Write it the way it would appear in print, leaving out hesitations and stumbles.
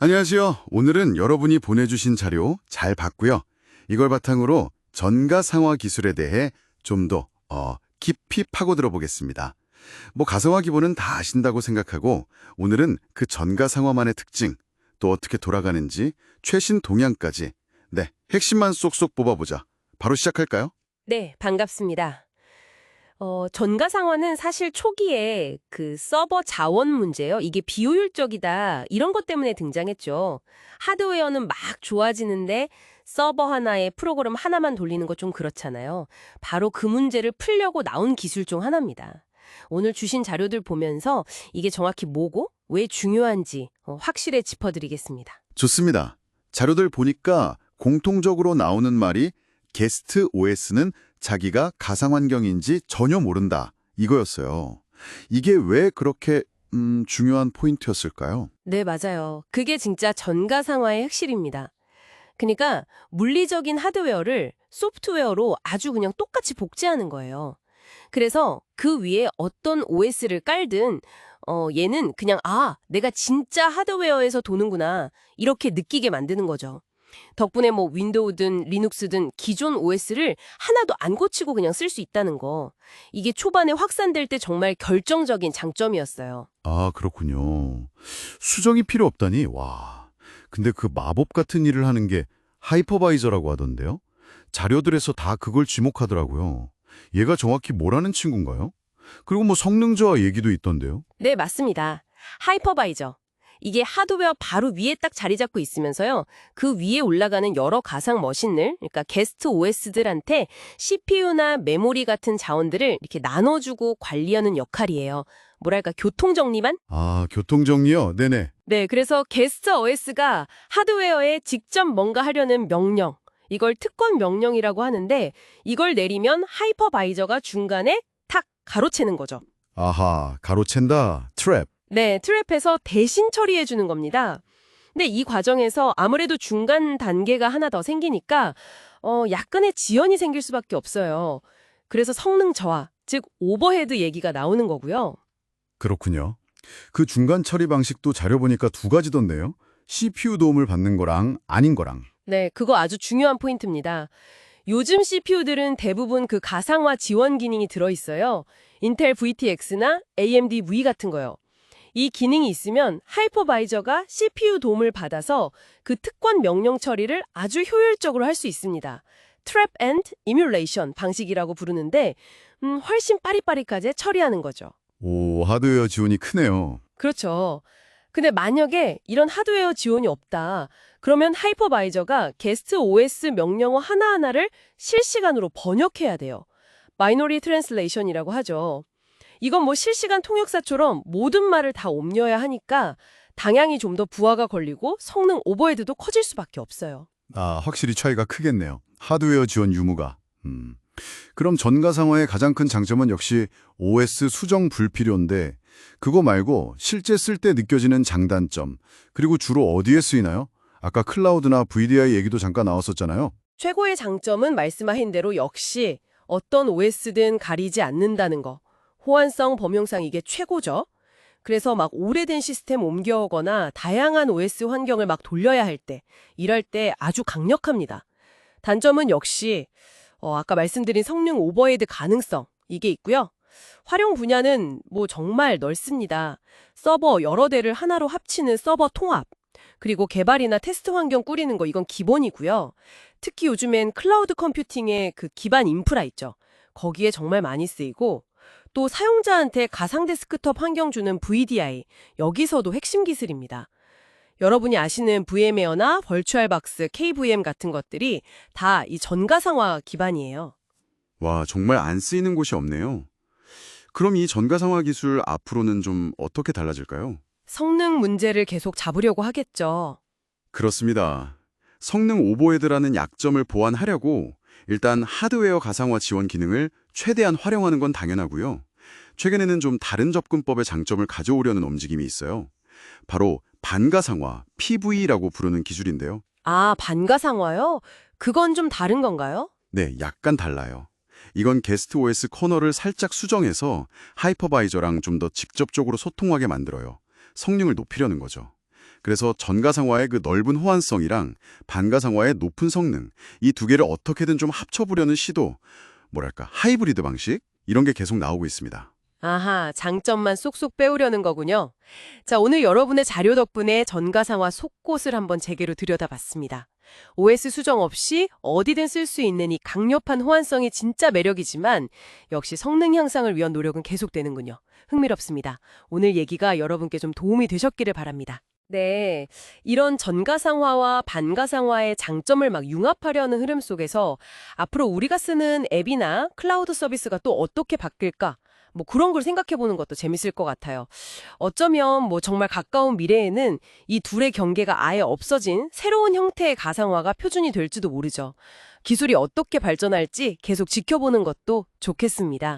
안녕하세요. 오늘은 여러분이 보내주신 자료 잘 봤고요. 이걸 바탕으로 전가상화 기술에 대해 좀 더 깊이 파고들어 보겠습니다. 가상화 기본은 다 아신다고 생각하고 오늘은 그 전가상화만의 특징, 또 어떻게 돌아가는지 최신 동향까지 핵심만 쏙쏙 뽑아보자. 바로 시작할까요? 네, 반갑습니다. 전가상화는 사실 초기에 그 서버 자원 문제요. 이게 비효율적이다. 이런 것 때문에 등장했죠. 하드웨어는 막 좋아지는데 서버 하나에 프로그램 하나만 돌리는 거 좀 그렇잖아요. 바로 그 문제를 풀려고 나온 기술 중 하나입니다. 오늘 주신 자료들 보면서 이게 정확히 뭐고 왜 중요한지 확실히 짚어드리겠습니다. 좋습니다. 자료들 보니까 공통적으로 나오는 말이 게스트 OS는 자기가 가상환경인지 전혀 모른다. 이거였어요. 이게 왜 그렇게 중요한 포인트였을까요? 네, 맞아요. 그게 진짜 전가상화의 핵심입니다. 그러니까 물리적인 하드웨어를 소프트웨어로 아주 그냥 똑같이 복제하는 거예요. 그래서 그 위에 어떤 OS를 깔든 얘는 그냥 내가 진짜 하드웨어에서 도는구나 이렇게 느끼게 만드는 거죠. 덕분에 윈도우든 리눅스든 기존 OS를 하나도 안 고치고 그냥 쓸 수 있다는 거. 이게 초반에 확산될 때 정말 결정적인 장점이었어요. 아, 그렇군요. 수정이 필요 없다니, 와. 근데 그 마법 같은 일을 하는 게 하이퍼바이저라고 하던데요? 자료들에서 다 그걸 지목하더라고요. 얘가 정확히 뭐라는 친구인가요? 그리고 성능 저하 얘기도 있던데요? 네, 맞습니다. 하이퍼바이저. 이게 하드웨어 바로 위에 딱 자리 잡고 있으면서요. 그 위에 올라가는 여러 가상 머신들, 그러니까 게스트 OS들한테 CPU나 메모리 같은 자원들을 이렇게 나눠주고 관리하는 역할이에요. 뭐랄까, 교통정리만? 아, 교통정리요? 네네. 네, 그래서 게스트 OS가 하드웨어에 직접 뭔가 하려는 명령, 이걸 특권 명령이라고 하는데 이걸 내리면 하이퍼바이저가 중간에 탁 가로채는 거죠. 아하, 가로챈다. 트랩. 네, 트랩에서 대신 처리해 주는 겁니다. 근데 이 과정에서 아무래도 중간 단계가 하나 더 생기니까 약간의 지연이 생길 수밖에 없어요. 그래서 성능 저하, 즉 오버헤드 얘기가 나오는 거고요. 그렇군요. 그 중간 처리 방식도 자료 보니까 두 가지던데요. CPU 도움을 받는 거랑 아닌 거랑. 네, 그거 아주 중요한 포인트입니다. 요즘 CPU들은 대부분 그 가상화 지원 기능이 들어있어요. 인텔 VTX나 AMD V 같은 거요. 이 기능이 있으면 하이퍼바이저가 CPU 도움을 받아서 그 특권 명령 처리를 아주 효율적으로 할 수 있습니다. Trap and Emulation 방식이라고 부르는데 훨씬 빠릿빠릿하게 처리하는 거죠. 오, 하드웨어 지원이 크네요. 그렇죠. 근데 만약에 이런 하드웨어 지원이 없다. 그러면 하이퍼바이저가 게스트 OS 명령어 하나하나를 실시간으로 번역해야 돼요. 마이너리 트랜슬레이션이라고 하죠. 이건 실시간 통역사처럼 모든 말을 다 옮겨야 하니까 당양이 좀 더 부하가 걸리고 성능 오버헤드도 커질 수밖에 없어요. 아, 확실히 차이가 크겠네요. 하드웨어 지원 유무가. 그럼 전가상화의 가장 큰 장점은 역시 OS 수정 불필요인데 그거 말고 실제 쓸 때 느껴지는 장단점, 그리고 주로 어디에 쓰이나요? 아까 클라우드나 VDI 얘기도 잠깐 나왔었잖아요. 최고의 장점은 말씀하신 대로 역시 어떤 OS든 가리지 않는다는 거. 호환성, 범용상 이게 최고죠. 그래서 오래된 시스템 옮겨오거나 다양한 OS 환경을 돌려야 할 때, 이럴 때 아주 강력합니다. 단점은 역시 아까 말씀드린 성능 오버헤드 가능성, 이게 있고요. 활용 분야는 정말 넓습니다. 서버 여러 대를 하나로 합치는 서버 통합, 그리고 개발이나 테스트 환경 꾸리는 거 이건 기본이고요. 특히 요즘엔 클라우드 컴퓨팅의 그 기반 인프라 있죠. 거기에 정말 많이 쓰이고 또 사용자한테 가상 데스크톱 환경 주는 VDI, 여기서도 핵심 기술입니다. 여러분이 아시는 VM웨어나 버추얼박스, KVM 같은 것들이 다 이 전가상화 기반이에요. 와, 정말 안 쓰이는 곳이 없네요. 그럼 이 전가상화 기술 앞으로는 좀 어떻게 달라질까요? 성능 문제를 계속 잡으려고 하겠죠. 그렇습니다. 성능 오버헤드라는 약점을 보완하려고 일단 하드웨어 가상화 지원 기능을 최대한 활용하는 건 당연하고요. 최근에는 좀 다른 접근법의 장점을 가져오려는 움직임이 있어요. 바로 반가상화, PV라고 부르는 기술인데요. 아, 반가상화요? 그건 좀 다른 건가요? 네, 약간 달라요. 이건 게스트 OS 커널을 살짝 수정해서 하이퍼바이저랑 좀 더 직접적으로 소통하게 만들어요. 성능을 높이려는 거죠. 그래서 전가상화의 그 넓은 호환성이랑 반가상화의 높은 성능, 이 두 개를 어떻게든 좀 합쳐보려는 시도, 뭐랄까, 하이브리드 방식? 이런 게 계속 나오고 있습니다. 아하, 장점만 쏙쏙 빼오려는 거군요. 자, 오늘 여러분의 자료 덕분에 전가상화 속곳을 한번 제대로 들여다봤습니다. OS 수정 없이 어디든 쓸 수 있는 이 강력한 호환성이 진짜 매력이지만 역시 성능 향상을 위한 노력은 계속되는군요. 흥미롭습니다. 오늘 얘기가 여러분께 좀 도움이 되셨기를 바랍니다. 네, 이런 전가상화와 반가상화의 장점을 막 융합하려는 흐름 속에서 앞으로 우리가 쓰는 앱이나 클라우드 서비스가 또 어떻게 바뀔까? 뭐 그런 걸 생각해 보는 것도 재밌을 것 같아요. 어쩌면 뭐 정말 가까운 미래에는 이 둘의 경계가 아예 없어진 새로운 형태의 가상화가 표준이 될지도 모르죠. 기술이 어떻게 발전할지 계속 지켜보는 것도 좋겠습니다.